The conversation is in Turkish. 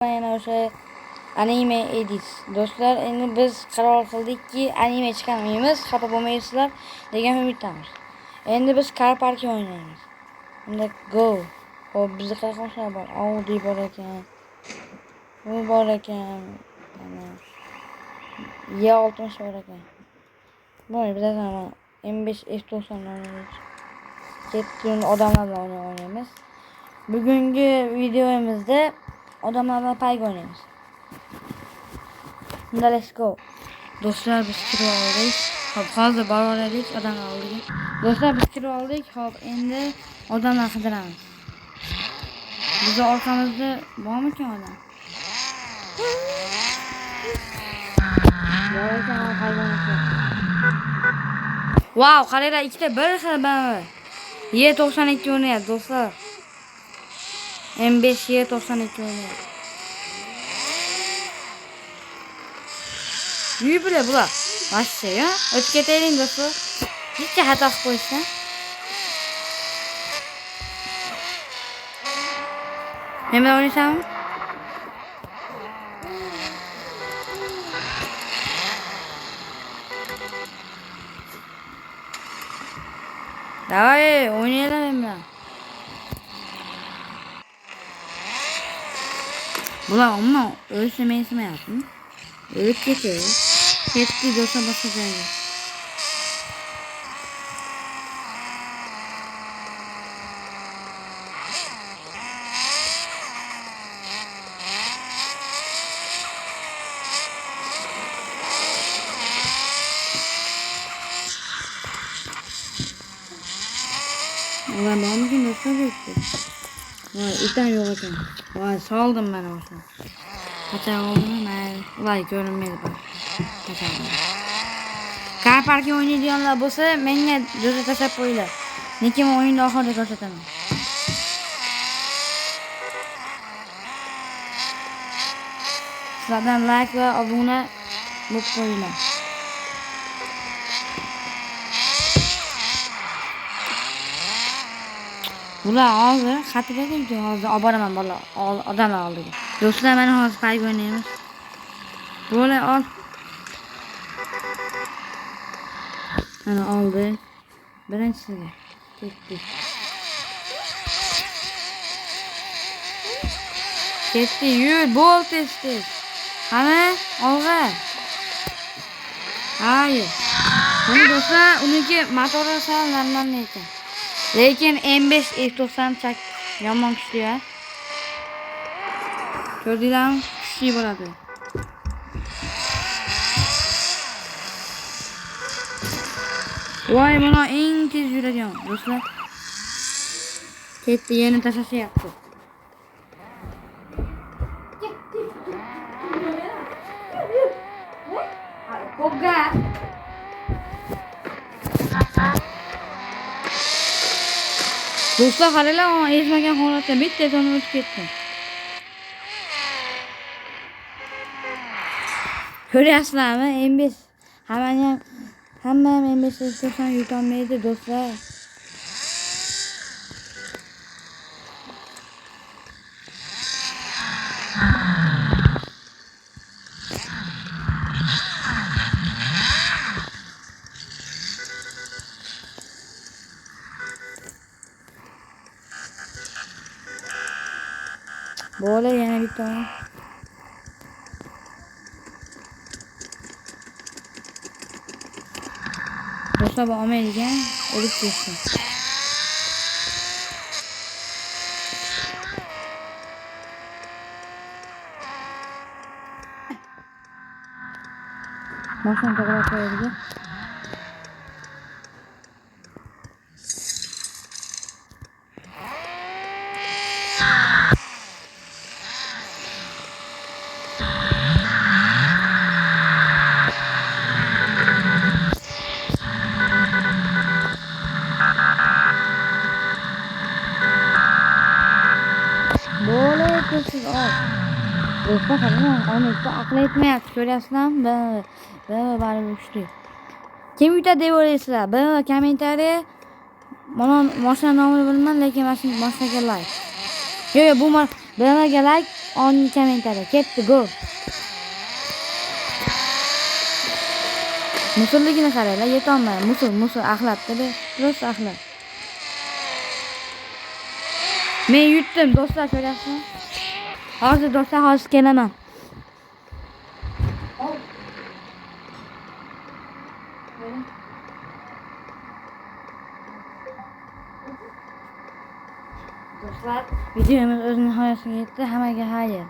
Yana o'sha anime edit. Do'stlar, endi biz qaror qildikki, anime chiqarmaymiz, xafa bo'lmaysizlar degan umiddamiz. Endi biz Car Park o'ynaymiz. Unda go. Hop, bizda qanaqa mashina bor? Audi bor ekan. Bu bor ekan. Mana Y60 bor ekan. Buni bilaman. M5 S90 o'ynaymiz. Ketgan odamlar bilan o'ynaymiz. Bugungi videomizda odamlar bilan payga o'ynaymiz. Unda let's go. Do'stlar, biz kirib oldik. Hop, hozir boraveraylik odamlar oldiga. Do'stlar, biz kirib oldik. Hop, endi odamlar qidiramiz. Bizni orqamizda bormikan odam? Wow, qaranglar, ikkita bir xil BMW. Y92 o'ynayapti do'stlar. M5 Y92 o'ynayapti. Yuy bular. Vashcha ya. O'tib ketaylik do'stlar. Hech xato qilib qo'yishdan. Men bilan o'ynaysanmi? Davay, oynayalım men bilan. Bular umuman o'lsa men ismayaptimi? O'lib ketadi. Ketdi do'stlar, boshqa joyga. Ulan mümkün do'stlar bekle. Vay, itan yo'q ekan. Vay, soldim men o'sha. Qachon oldim? Men ular ko'rinmaydi bak. Qachon. Car Park o'ynaydiganlar bo'lsa, menga jo'za tashlab qo'yinglar. Lekin men o'yinni oxirida ko'rsataman. Sizlardan like va obuna bo'lib qo'yinglar. Bular hozir xatırlaydi hozir olib boraman bola odamlar oldiga. Do'stlar, mana hozir payga o'ynaymiz. Bular ol. Mana oldi. Birinchisiga ketdi. Ketdi, yur, bo'l tez. Qani, olg'a. Hayır. Buni do'stlar, uniki motori sal normal ekan. Lekin M5 S90 chak yomon kuchli ya. Ko'rdinglarmi? Kuchli bo'ladi. Voy, mana eng tez yuradigan do'stlar. Ketdi, yana tashlashyapti. Qo'g'a. Do'stlar, qaranglar, ezmagan holatda bitta zona o'tib ketdi. Ko'ryapsizlarmi? M5 hamma M5 S90 yutolmaydi do'stlar. Bola yana bitta. Do'stlar, bu olmaydigan o'lib ketsin. Mashina to'g'ri qo'yadi. Siz ol. Do'stlar, qarang, onlikda aql etmayapti. Ko'ryapsizlarmi? Bari uchdi. Kim yutadi deb o'ylaysizlar? Kommentariya. Mana mashina nomini bilmayman, lekin mashinaga like. Yo'q, bu BMWga like 10 kommentariya ketdi go. Musulligini qaranglar, yetolmayman. Musul axlatda rost axlat. Men yutdim do'stlar, ko'ryapsizmi? Hozir do'stlar, hozir kelaman. Do'stlar, videomiz o'z nihoyasiga yetdi. Hammaga xayr.